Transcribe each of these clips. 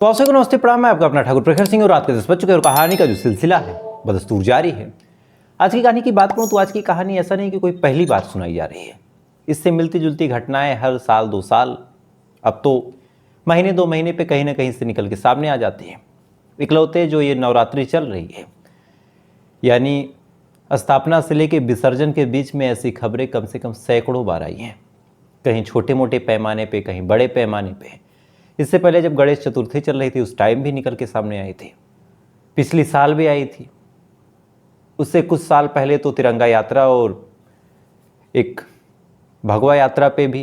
तो आप सबको नमस्ते प्रणाम। मैं आपका अपना ठाकुर प्रखर सिंह और रात के 10 बज चुके और कहानी का जो सिलसिला है बदस्तूर जारी है। आज की कहानी की बात करूं तो आज की कहानी ऐसा नहीं कि कोई पहली बार सुनाई जा रही है। इससे मिलती जुलती घटनाएं हर साल 2 साल, अब तो महीने 2 महीने पे कहीं ना कहीं से निकल के सामने आ जाती हैं। इकलौते जो ये नवरात्रि चल रही है, यानी स्थापना से लेकर विसर्जन के बीच में ऐसी खबरें कम से कम सैकड़ों बार आई हैं, कहीं छोटे मोटे पैमाने पे, कहीं बड़े पैमाने पे। इससे पहले जब गणेश चतुर्थी चल रही थी उस टाइम भी निकल के सामने आई थी, पिछली साल भी आई थी। उससे कुछ साल पहले तो तिरंगा यात्रा और एक भगवा यात्रा पे भी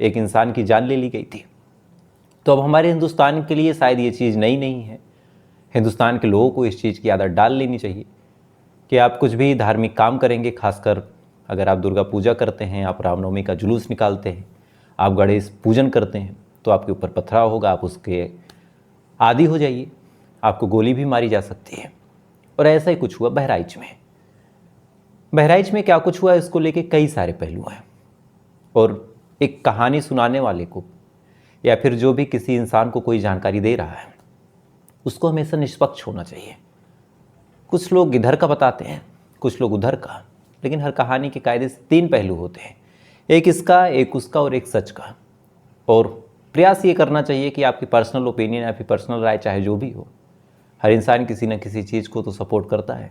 एक इंसान की जान ले ली गई थी। तो अब हमारे हिंदुस्तान के लिए शायद ये चीज़ नई नहीं है। हिंदुस्तान के लोगों को इस चीज़ की आदत डाल लेनी चाहिए कि आप कुछ भी धार्मिक काम करेंगे, खासकर अगर आप दुर्गा पूजा करते हैं, आप रामनवमी का जुलूस निकालते हैं, आप गणेश पूजन करते हैं, तो आपके ऊपर पथराव होगा, आप उसके आदी हो जाइए, आपको गोली भी मारी जा सकती है। और ऐसा ही कुछ हुआ बहराइच में। बहराइच में क्या कुछ हुआ इसको लेके कई सारे पहलू हैं, और एक कहानी सुनाने वाले को या फिर जो भी किसी इंसान को कोई जानकारी दे रहा है उसको हमेशा निष्पक्ष होना चाहिए। कुछ लोग इधर का बताते हैं, कुछ लोग उधर का, लेकिन हर कहानी के कायदे से 3 पहलू होते हैं, एक इसका, एक उसका और एक सच का। और प्रयास ये करना चाहिए कि आपकी पर्सनल ओपिनियन या फिर पर्सनल राय चाहे जो भी हो, हर इंसान किसी न किसी चीज़ को तो सपोर्ट करता है।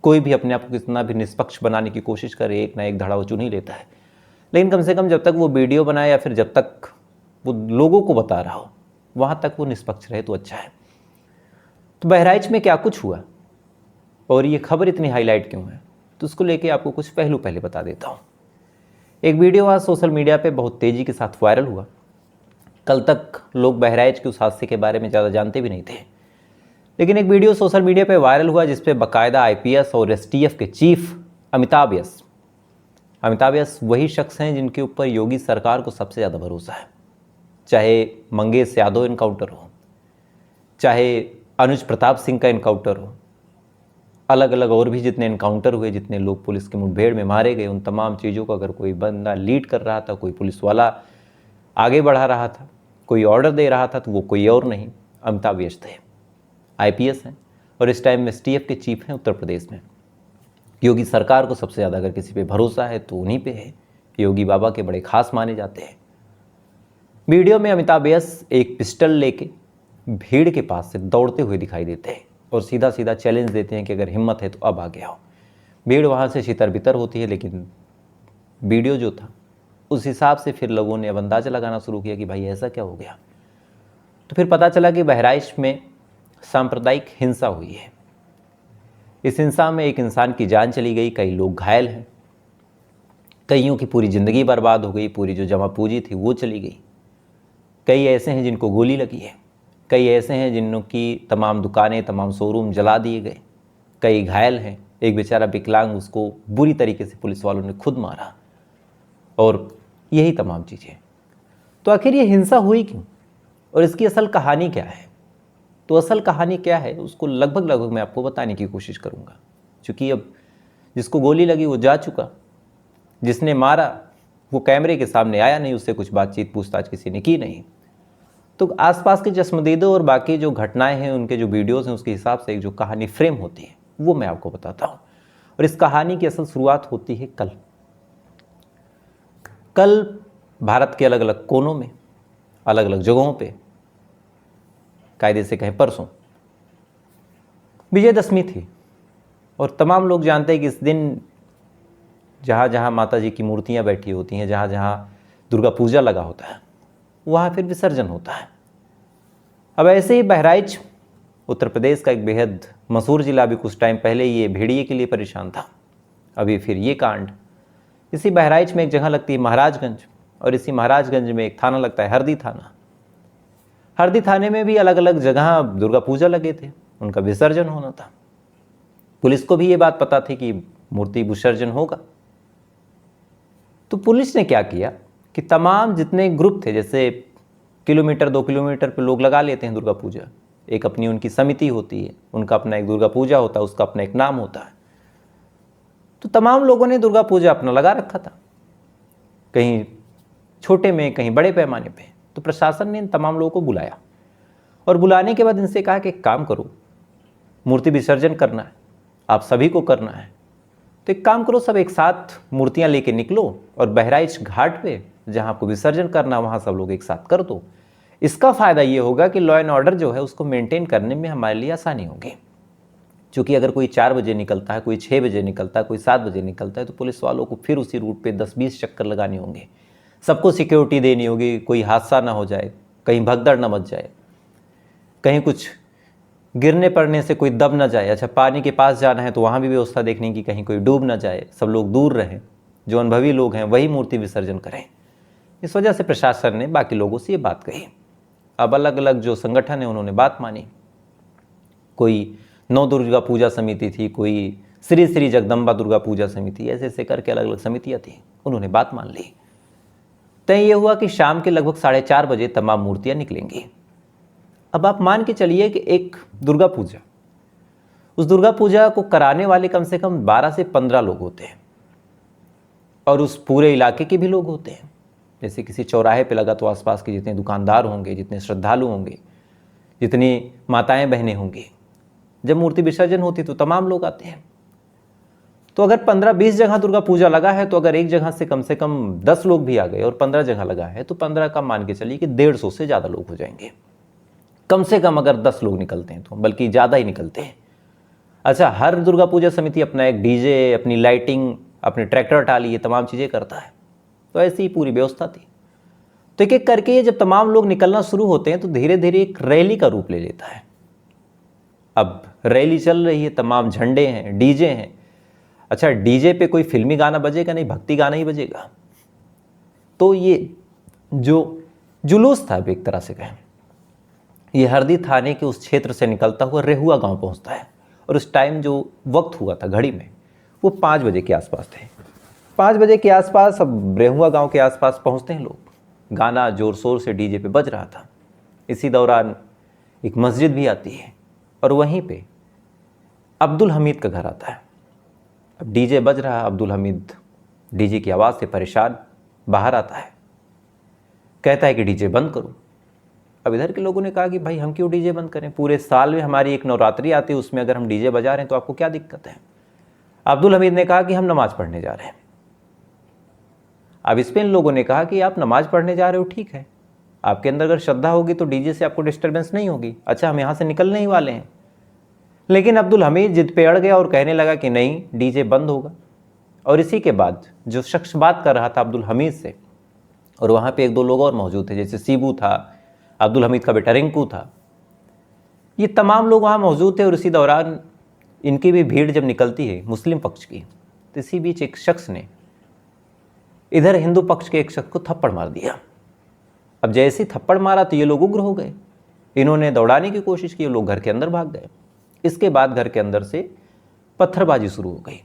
कोई भी अपने आप को कितना भी निष्पक्ष बनाने की कोशिश करे, एक ना एक धड़ा वो चुन ही लेता है। लेकिन कम से कम जब तक वो वीडियो बनाए या फिर जब तक वो लोगों को बता रहा हो, वहाँ तक वो निष्पक्ष रहे तो अच्छा है। तो बहराइच में क्या कुछ हुआ और ये खबर इतनी हाईलाइट क्यों है, तो उसको लेके आपको कुछ पहलू पहले बता देता हूँ। एक वीडियो आज सोशल मीडिया पे बहुत तेज़ी के साथ वायरल हुआ। कल तक लोग बहराइच के उस हादसे के बारे में ज़्यादा जानते भी नहीं थे, लेकिन एक वीडियो सोशल मीडिया पे वायरल हुआ जिसपे बाकायदा IPS और STF के चीफ अमिताभ यस वही शख्स हैं जिनके ऊपर योगी सरकार को सबसे ज़्यादा भरोसा है। चाहे मंगेश यादव इनकाउंटर हो, चाहे अनुज प्रताप सिंह का इनकाउंटर हो, अलग अलग और भी जितने इनकाउंटर हुए, जितने लोग पुलिस की मुठभेड़ में मारे गए, उन तमाम चीज़ों को अगर कोई बंदा लीड कर रहा था, कोई पुलिस वाला आगे बढ़ा रहा था, कोई ऑर्डर दे रहा था, तो वो कोई और नहीं, अमिताभ यस थे। IPS हैं और इस टाइम में STF के चीफ हैं उत्तर प्रदेश में। योगी सरकार को सबसे ज़्यादा अगर किसी पे भरोसा है तो उन्हीं पे है। योगी बाबा के बड़े खास माने जाते हैं। वीडियो में अमिताभ यस एक पिस्टल लेके भीड़ के पास से दौड़ते हुए दिखाई देते हैं और सीधा सीधा चैलेंज देते हैं कि अगर हिम्मत है तो अब आगे आओ। भीड़ वहाँ से छितर बितर होती है, लेकिन वीडियो जो था उस हिसाब से फिर लोगों ने अब अंदाज़ा लगाना शुरू किया कि भाई ऐसा क्या हो गया। तो फिर पता चला कि बहराइच में सांप्रदायिक हिंसा हुई है। इस हिंसा में एक इंसान की जान चली गई, कई लोग घायल हैं, कईयों की पूरी ज़िंदगी बर्बाद हो गई, पूरी जो जमा पूंजी थी वो चली गई। कई ऐसे हैं जिनको गोली लगी है, कई ऐसे हैं जिनकी तमाम दुकानें, तमाम शोरूम जला दिए गए, कई घायल हैं। एक बेचारा विकलांग, उसको बुरी तरीके से पुलिस वालों ने खुद मारा, और यही तमाम चीज़ें। तो आखिर ये हिंसा हुई क्यों और इसकी असल कहानी क्या है? तो असल कहानी क्या है उसको लगभग मैं आपको बताने की कोशिश करूँगा, क्योंकि अब जिसको गोली लगी वो जा चुका, जिसने मारा वो कैमरे के सामने आया नहीं, उससे कुछ बातचीत पूछताछ किसी ने की नहीं। तो आसपास के चश्मदीदों और बाकी जो घटनाएं हैं, उनके जो वीडियोस हैं, उसके हिसाब से एक जो कहानी फ्रेम होती है वो मैं आपको बताता हूँ। और इस कहानी की असल शुरुआत होती है कल भारत के अलग अलग कोनों में, अलग अलग जगहों पे, कायदे से कहें परसों विजयदशमी थी। और तमाम लोग जानते हैं कि इस दिन जहाँ जहाँ माता जी की मूर्तियाँ बैठी होती हैं, जहाँ जहाँ दुर्गा पूजा लगा होता है, वहाँ फिर विसर्जन होता है। अब ऐसे ही बहराइच उत्तर प्रदेश का एक बेहद मशहूर जिला, अभी कुछ टाइम पहले ये भेड़िए के लिए परेशान था, अभी फिर ये कांड। इसी बहराइच में एक जगह लगती है महाराजगंज, और इसी महाराजगंज में एक थाना लगता है हरदी थाना। हरदी थाने में भी अलग अलग जगह दुर्गा पूजा लगे थे, उनका विसर्जन होना था। पुलिस को भी ये बात पता थी कि मूर्ति विसर्जन होगा। तो पुलिस ने क्या किया कि तमाम जितने ग्रुप थे, जैसे किलोमीटर 2 किलोमीटर पे लोग लगा लेते हैं दुर्गा पूजा, एक अपनी उनकी समिति होती है, उनका अपना एक दुर्गा पूजा होता है, उसका अपना एक नाम होता है। तो तमाम लोगों ने दुर्गा पूजा अपना लगा रखा था, कहीं छोटे में कहीं बड़े पैमाने पे। तो प्रशासन ने इन तमाम लोगों को बुलाया और बुलाने के बाद इनसे कहा कि एक काम करो, मूर्ति विसर्जन करना है, आप सभी को करना है, तो एक काम करो, सब एक साथ मूर्तियां लेके निकलो और बहराइच घाट पे जहां आपको विसर्जन करना वहां सब लोग एक साथ कर दो। इसका फायदा ये होगा कि लॉ एंड ऑर्डर जो है उसको मेंटेन करने में हमारे लिए आसानी होगी। क्योंकि अगर कोई 4 बजे निकलता है, कोई 6 बजे निकलता है, कोई 7 बजे निकलता है, तो पुलिस वालों को फिर उसी रूट पे 10-20 चक्कर लगाने होंगे, सबको सिक्योरिटी देनी होगी, कोई हादसा ना हो जाए, कहीं भगदड़ ना मच जाए, कहीं कुछ गिरने पड़ने से कोई दब ना जाए। अच्छा, पानी के पास जाना है तो वहाँ भी व्यवस्था देखने की, कहीं कोई डूब ना जाए, सब लोग दूर रहें, जो अनुभवी लोग हैं वही मूर्ति विसर्जन करें। इस वजह से प्रशासन ने बाकी लोगों से ये बात कही। अब अलग अलग जो संगठन है उन्होंने बात मानी। कोई नौ दुर्गा पूजा समिति थी, कोई श्री श्री जगदम्बा दुर्गा पूजा समिति, ऐसे ऐसे करके अलग अलग समितियाँ थी, उन्होंने बात मान ली। तय ये हुआ कि शाम के लगभग 4:30 बजे तमाम मूर्तियाँ निकलेंगी। अब आप मान के चलिए कि एक दुर्गा पूजा, उस दुर्गा पूजा को कराने वाले कम से कम 12 से 15 लोग होते हैं और उस पूरे इलाके के भी लोग होते हैं। जैसे किसी चौराहे पे लगा तो आसपास के जितने दुकानदार होंगे, जितने श्रद्धालु होंगे, जितनी माताएं बहनें होंगी, जब मूर्ति विसर्जन होती तो तमाम लोग आते हैं। तो अगर 15-20 जगह दुर्गा पूजा लगा है तो अगर एक जगह से कम 10 लोग भी आ गए और 15 जगह लगा है तो 15 का मान के चलिए कि 150 से ज़्यादा लोग हो जाएंगे। कम से कम अगर 10 लोग निकलते हैं तो, बल्कि ज़्यादा ही निकलते हैं। अच्छा, हर दुर्गा पूजा समिति अपना एक डीजे, अपनी लाइटिंग, अपने ट्रैक्टर टाली, ये तमाम चीज़ें करता है। तो ऐसी ही पूरी व्यवस्था थी। तो एक एक करके ये जब तमाम लोग निकलना शुरू होते हैं तो धीरे धीरे एक रैली का रूप ले लेता है। अब रैली चल रही है, तमाम झंडे हैं, डीजे हैं। अच्छा, डीजे पे कोई फिल्मी गाना बजेगा नहीं, भक्ति गाना ही बजेगा। तो ये जो जुलूस था, एक तरह से कहें, ये हरदी थाने के उस क्षेत्र से निकलता हुआ रेहुआ गांव पहुंचता है। और उस टाइम जो वक्त हुआ था घड़ी में, वो 5 बजे के आसपास थे। 5 बजे के आसपास अब रेहुआ गांव के आसपास पहुंचते हैं लोग। गाना जोर शोर से डीजे पे बज रहा था। इसी दौरान एक मस्जिद भी आती है और वहीं पे अब्दुल हमीद का घर आता है। अब डीजे बज रहा है, अब्दुल हमीद डीजे की आवाज़ से परेशान बाहर आता है, कहता है कि डीजे बंद करो। अब इधर के लोगों ने कहा कि भाई हम क्यों डीजे बंद करें, पूरे साल में हमारी एक नवरात्रि आती है, उसमें अगर हम डीजे बजा रहे हैं तो आपको क्या दिक्कत है। अब्दुल हमीद ने कहा कि हम नमाज़ पढ़ने जा रहे हैं। अब इस पर इन लोगों ने कहा कि आप नमाज़ पढ़ने जा रहे हो, ठीक है, आपके अंदर अगर श्रद्धा होगी तो डीजे से आपको डिस्टर्बेंस नहीं होगी। अच्छा, हम यहाँ से निकलने ही वाले हैं। लेकिन अब्दुल हमीद जिद पे अड़ गया और कहने लगा कि नहीं, डीजे बंद होगा। और इसी के बाद जो शख्स बात कर रहा था अब्दुल हमीद से, और वहाँ पे 1-2 लोग और मौजूद थे, जैसे सीबू था, अब्दुल हमीद का बेटा रिंकू था, ये तमाम लोग वहाँ मौजूद थे। और इसी दौरान इनकी भी भीड़ जब निकलती है मुस्लिम पक्ष की, तो इसी बीच एक शख्स ने इधर हिंदू पक्ष के एक शख्स को थप्पड़ मार दिया। अब जैसे ही थप्पड़ मारा तो ये लोग उग्र हो गए, इन्होंने दौड़ाने की कोशिश की, लोग घर के अंदर भाग गए। इसके बाद घर के अंदर से पत्थरबाजी शुरू हो गई।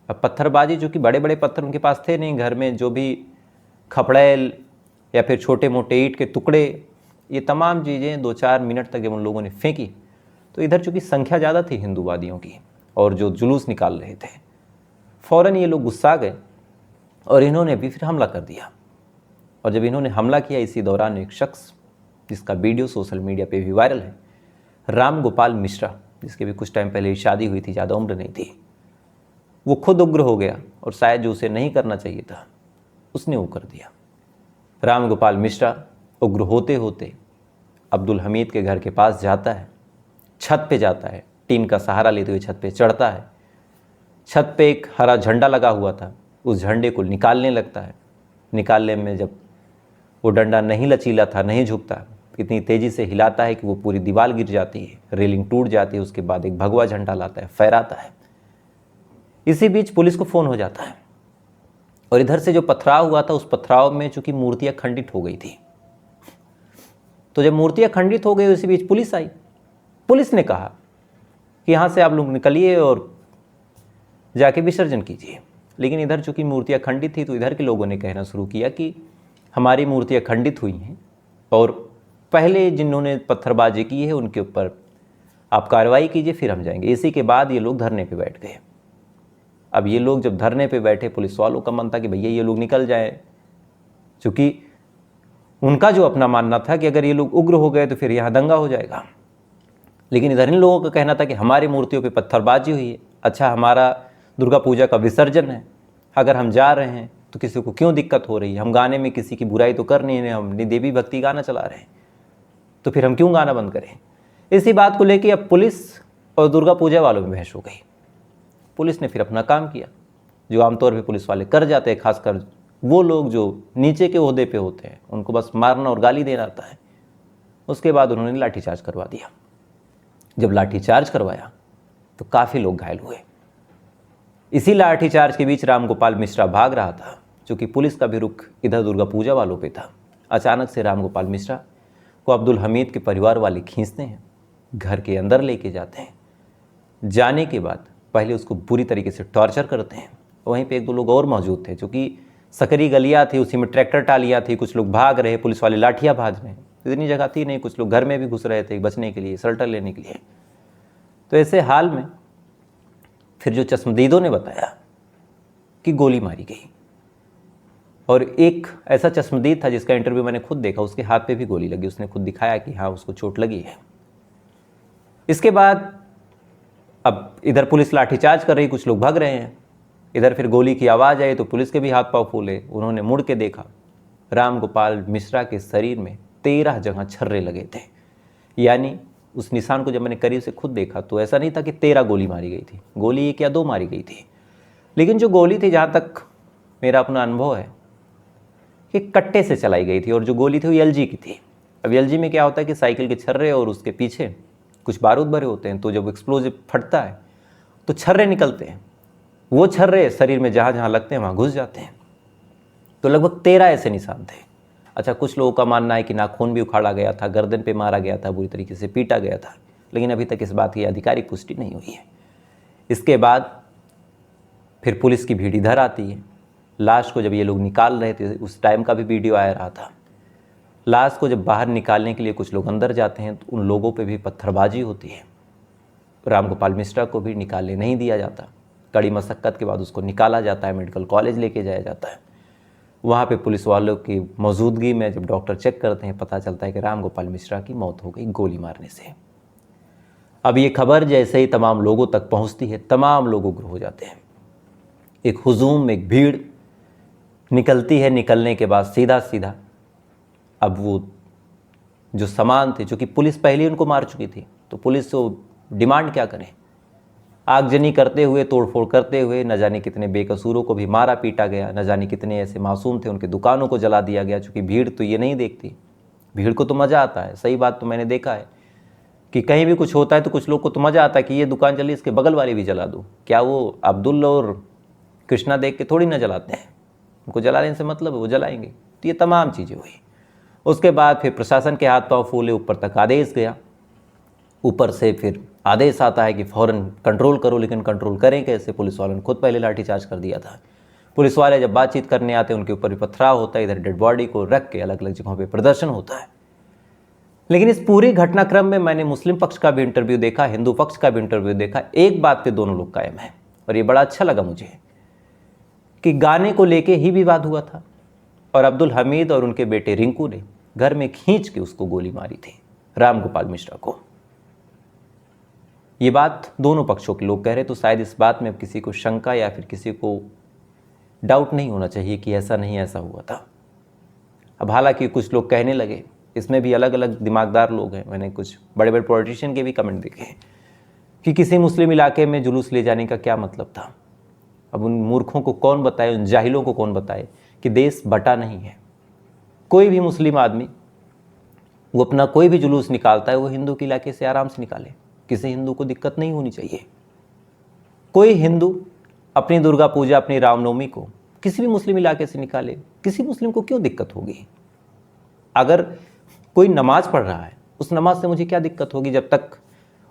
अब पत्थरबाजी, जो कि बड़े बड़े पत्थर उनके पास थे नहीं, घर में जो भी खपड़ैल या फिर छोटे मोटे ईंट के टुकड़े, ये तमाम चीज़ें 2-4 मिनट तक जब उन लोगों ने फेंकी तो इधर चूँकि संख्या ज़्यादा थी हिंदूवादियों की और जो जुलूस निकाल रहे थे, फ़ौरन ये लोग गुस्सा गए और इन्होंने भी फिर हमला कर दिया। और जब इन्होंने हमला किया, इसी दौरान एक शख्स जिसका वीडियो सोशल मीडिया पे भी वायरल है, राम गोपाल मिश्रा, जिसके भी कुछ टाइम पहले शादी हुई थी, ज़्यादा उम्र नहीं थी, वो खुद उग्र हो गया और शायद जो उसे नहीं करना चाहिए था उसने वो कर दिया। राम गोपाल मिश्रा उग्र होते होते अब्दुल हमीद के घर के पास जाता है, छत पे जाता है, टीन का सहारा लेते हुए छत पे चढ़ता है। छत पे एक हरा झंडा लगा हुआ था, उस झंडे को निकालने लगता है। निकालने में जब वो डंडा नहीं लचीला था, नहीं झुकता, इतनी तेज़ी से हिलाता है कि वो पूरी दीवार गिर जाती है, रेलिंग टूट जाती है। उसके बाद एक भगवा झंडा लाता है, फहराता है। इसी बीच पुलिस को फ़ोन हो जाता है और इधर से जो पथराव हुआ था, उस पथराव में चूँकि मूर्तियाँ खंडित हो गई थी, तो जब मूर्तियाँ खंडित हो गई उसी बीच पुलिस आई। पुलिस ने कहा कि यहाँ से आप लोग निकलिए और जाके विसर्जन कीजिए। लेकिन इधर चूँकि मूर्तियाँ खंडित थी तो इधर के लोगों ने कहना शुरू किया कि हमारी मूर्तियाँ खंडित हुई हैं और पहले जिन्होंने पत्थरबाजी की है उनके ऊपर आप कार्रवाई कीजिए, फिर हम जाएंगे। इसी के बाद ये लोग धरने पे बैठ गए। अब ये लोग जब धरने पे बैठे, पुलिस वालों का मन था कि भैया ये लोग निकल जाएं, चूँकि उनका जो अपना मानना था कि अगर ये लोग उग्र हो गए तो फिर यहाँ दंगा हो जाएगा। लेकिन इधर इन लोगों का कहना था कि हमारी मूर्तियों पे पत्थरबाजी हुई है, अच्छा हमारा दुर्गा पूजा का विसर्जन है, अगर हम जा रहे हैं तो किसी को क्यों दिक्कत हो रही है, हम गाने में किसी की बुराई तो कर नहीं है, हम देवी भक्ति गाना चला रहे हैं, तो फिर हम क्यों गाना बंद करें। इसी बात को लेकर अब पुलिस और दुर्गा पूजा वालों में बहस हो गई। पुलिस ने फिर अपना काम किया जो आमतौर पर पुलिस वाले कर जाते हैं, खासकर वो लोग जो नीचे के ओहदे पे होते हैं, उनको बस मारना और गाली देना आता है। उसके बाद उन्होंने लाठीचार्ज करवा दिया। जब लाठीचार्ज करवाया तो काफ़ी लोग घायल हुए। इसी लाठीचार्ज के बीच रामगोपाल मिश्रा भाग रहा था, क्योंकि पुलिस का भी रुख इधर दुर्गा पूजा वालों पे था। अचानक से रामगोपाल मिश्रा को अब्दुल हमीद के परिवार वाले खींचते हैं, घर के अंदर लेके जाते हैं। जाने के बाद पहले उसको बुरी तरीके से टॉर्चर करते हैं। वहीं पे एक दो लोग और मौजूद थे, क्योंकि सकरी गलियाँ थी, उसी में ट्रैक्टर टालियाँ थी, कुछ लोग भाग रहे, पुलिस वाले लाठियाँ भाज रहे, इतनी जगह थी नहीं, कुछ लोग घर में भी घुस रहे थे बचने के लिए, शेल्टर लेने के लिए। तो ऐसे हाल में फिर जो चश्मदीदों ने बताया कि गोली मारी गई, और एक ऐसा चश्मदीद था जिसका इंटरव्यू मैंने खुद देखा, उसके हाथ पे भी गोली लगी, उसने खुद दिखाया कि हाँ उसको चोट लगी है। इसके बाद अब इधर पुलिस लाठीचार्ज कर रही, कुछ लोग भाग रहे हैं, इधर फिर गोली की आवाज़ आई तो पुलिस के भी हाथ पांव फूले। उन्होंने मुड़ के देखा, रामगोपाल मिश्रा के शरीर में 13 जगह छर्रे लगे थे। यानी उस निशान को जब मैंने करीब से खुद देखा तो ऐसा नहीं था कि 13 गोली मारी गई थी, गोली 1 या 2 मारी गई थी, लेकिन जो गोली थी, जहाँ तक मेरा अपना अनुभव है, कि कट्टे से चलाई गई थी। और जो गोली थी वो एलजी की थी। अब एलजी में क्या होता है कि साइकिल के छर्रे और उसके पीछे कुछ बारूद भरे होते हैं, तो जब एक्सप्लोजिव फटता है तो छर्रे निकलते हैं, वो छर्रे शरीर में जहाँ जहाँ लगते हैं वहाँ घुस जाते हैं। तो लगभग 13 ऐसे निशान थे। अच्छा, कुछ लोगों का मानना है कि नाखून भी उखाड़ा गया था, गर्दन पे मारा गया था, बुरी तरीके से पीटा गया था, लेकिन अभी तक इस बात की आधिकारिक पुष्टि नहीं हुई है। इसके बाद फिर पुलिस की भीड़ इधर आती है। लाश को जब ये लोग निकाल रहे थे, उस टाइम का भी वीडियो आ रहा था। लाश को जब बाहर निकालने के लिए कुछ लोग अंदर जाते हैं तो उन लोगों पे भी पत्थरबाजी होती है। रामगोपाल मिश्रा को भी निकालने नहीं दिया जाता। कड़ी मशक्क़त के बाद उसको निकाला जाता है, मेडिकल कॉलेज लेके जाया जाता है। वहाँ पे पुलिस वालों की मौजूदगी में जब डॉक्टर चेक करते हैं, पता चलता है कि रामगोपाल मिश्रा की मौत हो गई गोली मारने से। अब ये खबर जैसे ही तमाम लोगों तक पहुँचती है, तमाम लोग उग्र हो जाते हैं। एक हुजूम, एक भीड़ निकलती है। निकलने के बाद सीधा सीधा अब वो जो सामान थे, चूँकि पुलिस पहले उनको मार चुकी थी, तो पुलिस तो डिमांड क्या करे, आगजनी करते हुए, तोड़फोड़ करते हुए, न जाने कितने बेकसूरों को भी मारा पीटा गया, न जाने कितने ऐसे मासूम थे उनके दुकानों को जला दिया गया। चूँकि भीड़ तो ये नहीं देखती, भीड़ को तो मज़ा आता है। सही बात तो मैंने देखा है कि कहीं भी कुछ होता है तो कुछ लोग को तो मज़ा आता है कि ये दुकान चली, इसके बगल वाली भी जला दूँ। क्या वो अब्दुल और कृष्णा देख के थोड़ी ना जलाते हैं, उनको जलाने से मतलब है, वो जलाएंगे। तो ये तमाम चीज़ें हुई। उसके बाद फिर प्रशासन के हाथ पांव फूले, ऊपर तक आदेश गया, ऊपर से फिर आदेश आता है कि फ़ौरन कंट्रोल करो, लेकिन कंट्रोल करें कैसे। पुलिस वालों ने खुद पहले लाठीचार्ज कर दिया था। पुलिस वाले जब बातचीत करने आते हैं, उनके ऊपर भी पथराव होता है, इधर डेड बॉडी को रख के अलग अलग जगहों पे प्रदर्शन होता है। लेकिन इस पूरे घटनाक्रम में मैंने मुस्लिम पक्ष का भी इंटरव्यू देखा, हिंदू पक्ष का भी इंटरव्यू देखा। एक बात पे दोनों लोग कायम हैं, और ये बड़ा अच्छा लगा मुझे, कि गाने को लेके ही विवाद हुआ था, और अब्दुल हमीद और उनके बेटे रिंकू ने घर में खींच के उसको गोली मारी थी, रामगोपाल मिश्रा को। ये बात दोनों पक्षों के लोग कह रहे, तो शायद इस बात में अब किसी को शंका या फिर किसी को डाउट नहीं होना चाहिए कि ऐसा नहीं ऐसा हुआ था। अब हालांकि कुछ लोग कहने लगे, इसमें भी अलग अलग दिमागदार लोग हैं, मैंने कुछ बड़े बड़े पॉलिटिशियन के भी कमेंट देखे हैं, कि किसी मुस्लिम इलाके में जुलूस ले जाने का क्या मतलब था। अब उन मूर्खों को कौन बताए, उन जाहिलों को कौन बताए कि देश बटा नहीं है। कोई भी मुस्लिम आदमी वो अपना कोई भी जुलूस निकालता है, वो हिंदू के इलाके से आराम से निकाले, किसी हिंदू को दिक्कत नहीं होनी चाहिए। कोई हिंदू अपनी दुर्गा पूजा, अपनी रामनवमी को किसी भी मुस्लिम इलाके से निकाले, किसी मुस्लिम को क्यों दिक्कत होगी। अगर कोई नमाज पढ़ रहा है, उस नमाज से मुझे क्या दिक्कत होगी, जब तक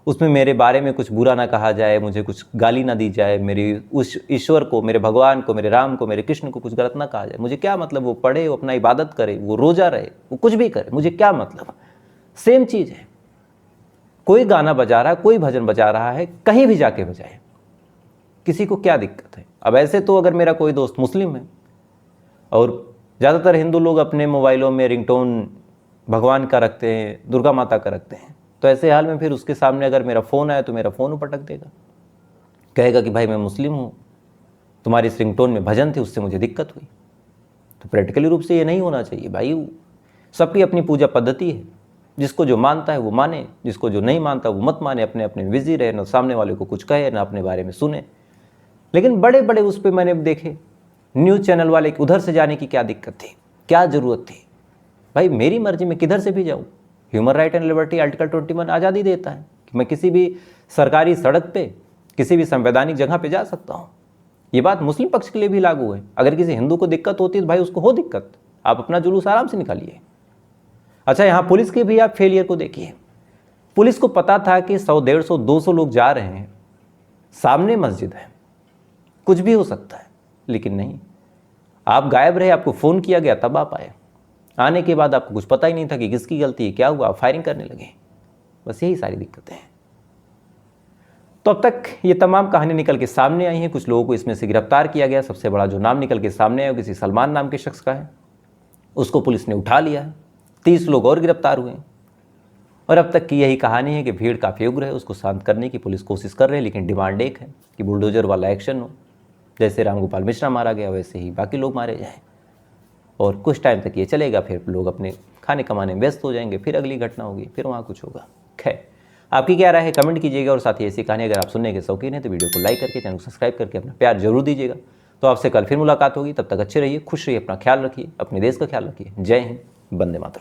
उसमें मेरे बारे में कुछ बुरा ना कहा जाए, मुझे कुछ गाली ना दी जाए, मेरी उस ईश्वर को, मेरे भगवान को, मेरे राम को, मेरे कृष्ण को कुछ गलत ना कहा जाए। मुझे क्या मतलब, वो पढ़े, वो अपना इबादत करे, वो रोज़ा रहे, वो कुछ भी करे, मुझे क्या मतलब। सेम चीज़ है, कोई गाना बजा रहा है, कोई भजन बजा रहा है, कहीं भी जाके बजाए, किसी को क्या दिक्कत है। अब ऐसे तो अगर मेरा कोई दोस्त मुस्लिम है और ज़्यादातर हिंदू लोग अपने मोबाइलों में रिंगटोन भगवान का रखते हैं, दुर्गा माता का रखते हैं। तो ऐसे हाल में फिर उसके सामने अगर मेरा फ़ोन आया तो मेरा फ़ोन पटक देगा, कहेगा कि भाई मैं मुस्लिम हूँ, तुम्हारी इस रिंगटोन में भजन थे, उससे मुझे दिक्कत हुई। तो प्रैक्टिकली रूप से ये नहीं होना चाहिए भाई। सबकी अपनी पूजा पद्धति है, जिसको जो मानता है वो माने, जिसको जो नहीं मानता वो मत माने, अपने अपने बिजी रहे, ना सामने वाले को कुछ कहे ना अपने बारे में सुने। लेकिन बड़े बड़े उस पर मैंने देखे न्यूज़ चैनल वाले उधर से जाने की क्या दिक्कत थी, क्या ज़रूरत थी। भाई मेरी मर्जी, मैं किधर से भी जाऊँ। Human right and liberty article 21 आज़ादी देता है कि मैं किसी भी सरकारी सड़क पे, किसी भी संवैधानिक जगह पे जा सकता हूँ। ये बात मुस्लिम पक्ष के लिए भी लागू है। अगर किसी हिंदू को दिक्कत होती है तो भाई उसको हो दिक्कत, आप अपना जुलूस आराम से निकालिए। अच्छा, यहाँ पुलिस के भी आप फेलियर को देखिए। पुलिस को पता था कि 100, 150, 200 लोग जा रहे हैं, सामने मस्जिद है, कुछ भी हो सकता है, लेकिन नहीं, आप गायब रहे, आपको फ़ोन किया गया तब आप आए। आने के बाद आपको कुछ पता ही नहीं था कि किसकी गलती है, क्या हुआ, आप फायरिंग करने लगे। बस यही सारी दिक्कतें हैं। तो अब तक ये तमाम कहानी निकल के सामने आई हैं। कुछ लोगों को इसमें से गिरफ्तार किया गया। सबसे बड़ा जो नाम निकल के सामने आया वो किसी सलमान नाम के शख्स का है, उसको पुलिस ने उठा लिया है। 30 लोग और गिरफ्तार हुए हैं। और अब तक की यही कहानी है कि भीड़ काफ़ी उग्र है, उसको शांत करने की पुलिस कोशिश कर रही है, लेकिन डिमांड एक है कि बुलडोजर वाला एक्शन हो। जैसे रामगोपाल मिश्रा मारा गया वैसे ही बाकी लोग मारे जाएँ, और कुछ टाइम तक ये चलेगा, फिर लोग अपने खाने कमाने में व्यस्त हो जाएंगे, फिर अगली घटना होगी, फिर वहाँ कुछ होगा। खैर, आपकी क्या राय है कमेंट कीजिएगा। और साथ ही ऐसी कहानी अगर आप सुनने के शौकीन हैं तो वीडियो को लाइक करके, चैनल को सब्सक्राइब करके अपना प्यार जरूर दीजिएगा। तो आपसे कल फिर मुलाकात होगी, तब तक अच्छे रहिए, खुश रहिए, अपना ख्याल रखिए, अपने देश का ख्याल रखिए। जय हिंद, वंदे मातरम।